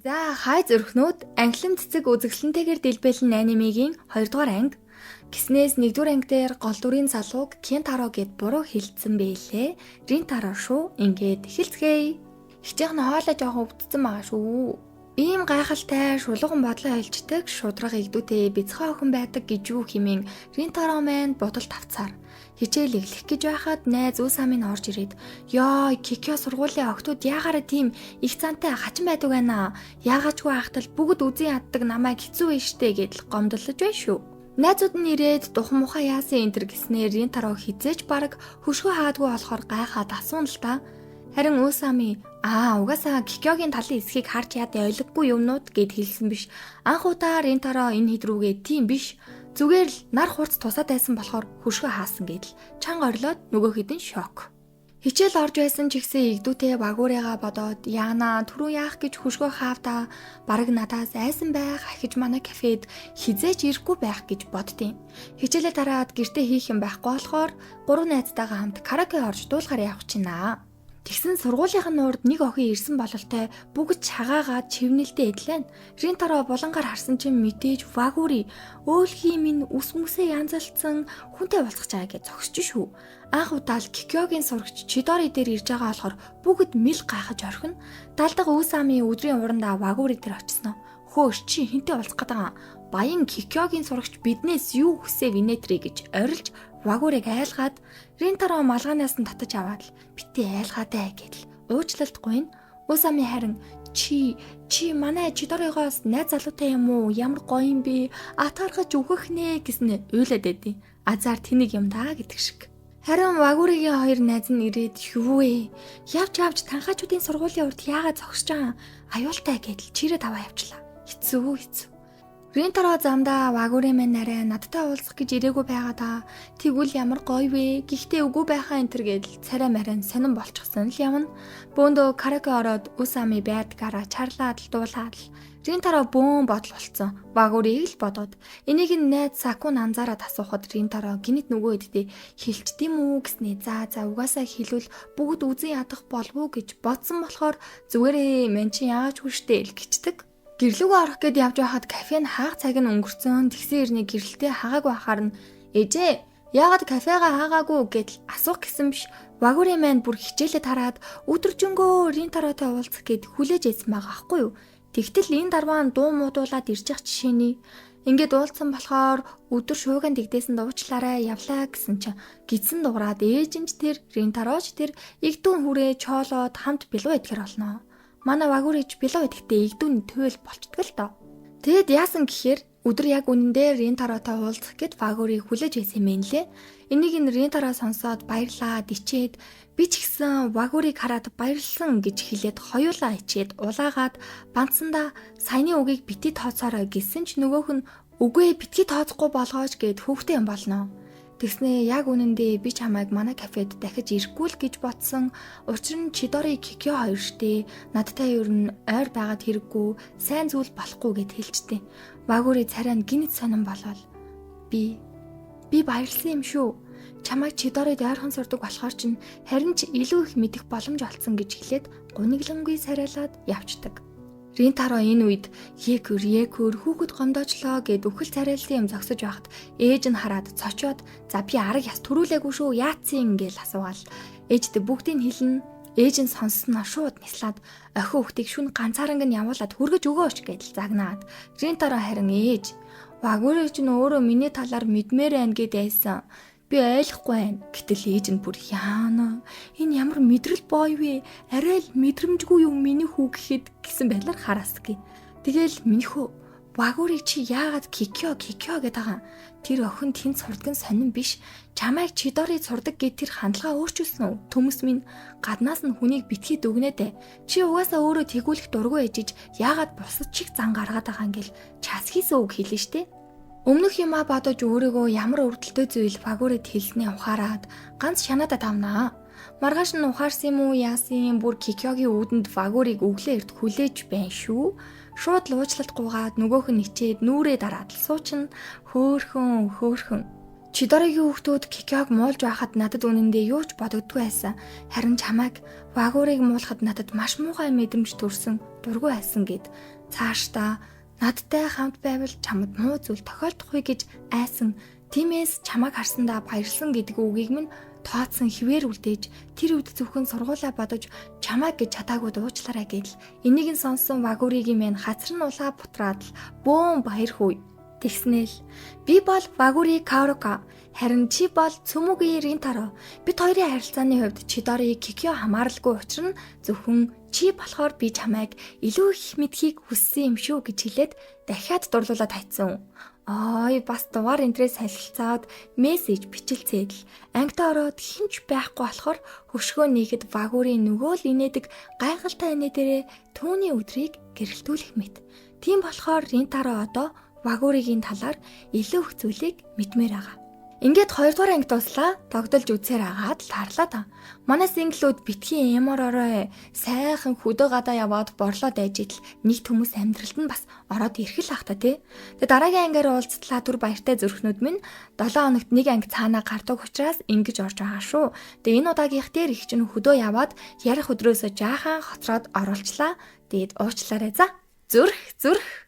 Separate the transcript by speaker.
Speaker 1: За хай зүрхнүүд англин цэцэг үзэсгэлэнтэйгээр дэлбэлэн анимигийн 2 дугаар анги гиснээс 1 дугаар анги дээр гол дүрийн залууг Кентаро гэд буруу хэлсэн байлээ. Ринтаро шүү. Ингээд эхэлцгээе. Хичээх нь хоолой жоохон өвдсөн байгаа шүү. Ийм гайхалтай шулууган бодлоо хэлждэг шудраг игдүүтэй бяцхан охин байдаг гэж юу хэмээн Ринтаро мэн бодолд авцаар хичээл эхлэх гэж байхад найз Усамын орж ирээд "Ёо, Кикё сургуулийн охтууд яагаараа тийм их цантай хачин байдаг байна. Яагаачгүй ахтал бүгд үзэн яддаг намайг хэцүү вэ штэ" гэдэл гомдлож байна шүү. Найзууд нь ирээд духан мухаа яасан энэ төр гэснээр Ринтаро хизээж бараг хөшгөө хаадгүй болохоор гайхаад асуун л та. Харин Усами угаасаа Кикёгийн талын эсхийг харж яад ойлгохгүй юмнууд гэд хэлсэн биш. Анх удаа Ринтаро энэ хэд рүүгээ тийм биш. Зүгээр л нар хурц тусаад байсан болохоор хөшгөө хаасан гэдэл чанга орлоод нөгөө хэдэн шок. Хичээл орж байсан ч ихсэн игдүүтэй багуурыгаа бодоод яана түрүү яах гэж хөшгөө хаавта бараг надаас айсан байх ахиж манай кафед хизээч ирэхгүй байх гэж боддیں۔ Хичээлээ тараад гэртээ хийх юм байхгүй болохоор 3 найзтайгаа хамт караоке орж дуулахаар явах чинаа. Тэгсэн сургуулийнх нь урд нэг охин ирсэн бололтой бүгд чагаагаад чивнэлдээ эдлэн. Ринтаро булангаар харсан чинь мэдээж вагури өөлхийн минь ус мүсээ янзалцсан хүнтэй болцох чагаа гэж зогсож шүү. Анх удаал Кикёгийн сурагч Чидори дээр ирж байгаа болохоор бүгд мэл гайхаж орхино. Далдаг Усами өдрийн урандаа вагури дээр очисноо. Хөөш чи хинтээ болцох гэдэг баян Кикёгийн сурагч биднээс юу хүсэв инээтрэ гэж орилж вагурыг айлгаад Ринтаро малгаанаас нь татаж аваад л битээ айлгаатай гэдэл уучлалтгүй нь Усами харин чи манай Чидоригоос найз залуутай юм уу? Ямар гоё юм бэ? Атаархаж өгөх нэ гэснэ уйлаад байдیں۔ Азар тэнийг юм даа гэдэг шиг. Харин вагуригийн хоёр найз нь ирээд юу вэ? Явж танхаачуудын сургуулийн урд яагаад зогсож байгаа? Аюултай гэдэл чирээ таваа явчлаа. Хэцүү. Ринтаро замдаа вагури мэн нарай надтай уулзах гэж ирээгүй байгаа даа. Тэгвэл ямар гоё вэ? Гэхдээ үгүй байхаа энэ төр гэдэл царай марин сонирн болчихсон л явна. Бөөндөө караоке ороод Усами байдгаараа чарлаад л дуулаад л Ринтаро бөөн бодол болцсон. Вагурийг л бодоод энийг нь найз Сакун анзаараад асуухад Ринтаро гинэт нөгөө хэддээ хэлчдэм үү гэснээ за угаасаа хэлвэл бүгд үзэн ядах болов уу гэж бодсон болохоор зүгээрээ мен чи яаж хүштэй л гिचдэг. Гэрлүүгөө орох гээд явж байхад кафе нь хаах цаг нь өнгөрцөн. Тэгсэн ирний гэрэлтэй хаагаагүй байхаар нь "Ээжээ, яагаад кафегаа хаагаагүй?" гэдэл асуух гэсэн биш. Вагури маань бүр хичээлээ тараад өдөржингөө Ринтаротой уулзах гээд хүлээж ийсэн байгаа аахгүй юу. Тэгтэл энэ дарваан дуу муудуулаад ирж явах жишээний. Ингээд уулзсан болохоор өдөр шууган дэгдээсэн дуучлаарай явлаа гэсэн чинь гидсэн дуураад ээжинч тэр Ринтароч тэр игдүүн хүрээ чоолоод хамт бэлүү идэхэр болно. Манай вагурич бэлөө идэхдээ игдүүний төөл болчдөг л доо. Тэгэд яасан гэхээр өдөр яг үнэндээ Ринтаротой уулзах гэд вагурийг хүлээж байсан юм лээ. Энийг нь Ринтаро сонсоод баярлаад ичээд би ч гэсэн вагурийг хараад баярлсан гэж хэлээд хоёулаа ичээд улаагаад бандсандаа саяны үгийг бити тооцоорой гэсэн ч нөгөөх нь үгүй битгий тооцохгүй болгооч гэд хөвгтэй юм болно. Тэгснээ яг үнэндээ би чамайг манай кафед дахиж ирэхгүй л гэж бодсон. Учир нь Чидори Кикё хоёр штэ. Надтай ер нь ойр байгаад хэрэггүй, сайн зүйл болохгүй гэд хэлжтэй. Вагури царай нь гинэт сонирн болол. Би баярлсан юм шүү. Чамайг Чидорид ойрхон сурдаг болохоор чинь харин ч илүү их мэдэх боломж олцсон гэж хэлээд гуниглангүй сарайлаад явцдаг. Ринтаро энэ үед "Екүр хүүхэд гомдоочлоо" гэд үхэл царайлтын юм зогсож байхад ээж нь хараад цочоод "За би арга яс төрүүлээгүй шүү. Яатсан" гээл асуугаал. Ээжтэй бүгдийг хэлнэ. Ээж нь сонссноо шууд нислаад охин хүүхдийг шүн ганцааранг нь явуулаад хүргэж өгөөч гэдэл загнаад. Ринтаро харин "Ээж, вагури ч өөрөө миний талаар мэдмээр байна" гэд айсан. Би ойлгохгүй байна. Гэтэл ээж нь бүр "Яана, энэ ямар мэдрэл боо вэ? Арай л мэдрэмжгүй юм миний хүү" гэхэд гэсэн байдлаар хараасгүй. Тэгэл "Минийхүү, вагури чи яагаад Кикё гэдэг байгаа? Тэр охин тэнд сурдаг нь сонирн биш. Чамайг Чидори сурдаг гэд тэр хандлага өөрчилсөн үү? Төмс минь гаднаас нь хүнийг битгий дүгнээд ээ. Чи угаасаа өөрөө тэгүүлэх дургүй ээжиж яагаад бусад чиг зан гаргаад байгаа юм гээл час хийсэн үг хэлнэ штэ." Өмнөх юмаа бодож өөрийгөө ямар өрдөлтөй зүйл вагурид хэлснээ ухаарад ганц шанаадаа давнаа. Маргааш нь ухаарсан юм уу яасан бүр Кикёгийн үүдэнд вагурийг өглөө эрт хүлээж байна шүү. Шууд л уучлалт гуугаад нөгөөх нь ичээд нүрээ дараад л суучна хөөхөн. Чидоригийн хүүхдүүд Кикёг муулж байхад надад үнэндээ юу ч бодогдгүй байсан. Харин чамайг Вагурыг муулахад надад маш муухай мэдрэмж төрсөн, дургүй байсан гэд. Цаашдаа надтай хамт байвал чамд муу зүйл тохиолдохгүй гэж айсан. Тиймээс чамайг харсандаа баярлсан гэдэг үгийг минь тооцсон хിവэр үлдээж тэр үед зөвхөн сургуулаа бодож чамайг гэж чадаагүй дуучлаарай гэдэл. Энийг нь сонссон Вагуригийн мэн хацар нь улаа бутраад л бөөн баяр хүй. Тэгснээл би бол Вагури Каурука, харин чи бол Цүмүгийн Ринтаро. Бид хоёрын харилцааны хувьд Чидори Кикё хамааралгүй учраа зөвхөн чи болохоор би чамайг илүү их мэдхийг хүссэн юм шүү гэж хэлээд дахиад дурлуулад хайцсан. Ой, бас дугаар энтрээс солилцоод мессеж бичилцээд л ангитай ороод хинч байхгүй болохоор хөшгөө нийгэд Вагурийн нөгөө л инээдэг гайхалтай инээ дээрээ түүний өдрийг гэрэлтүүлэх мэт. Тийм болохоор Ринтаро одоо Вагуригийн талаар илүү их зүйлийг мэдмээр байгаа. Ингээд 2 дугаар анги дуслаа, тогтолж үзсээр агаад л тарлаа та. Манай синглүүд битгий ямаророо сайхан хөдөө гадаа яваад борлоод айж идэл нэг хүмүүс амьдралд нь бас ороод ирэх л ах та тий. Тэгээ дараагийн ангиар уулзтлаа түр баяртай зүрхнүүд минь 7 хоногт нэг анги цаанаа гардаг учраас ингэж орж байгаа шүү. Тэгээ энэ удаагийнх дээр их чинь хөдөө яваад ярих өдрөөсөө жаахан хоцроод оруулчлаа. Тэгээд уучлаарай за. Зүрх.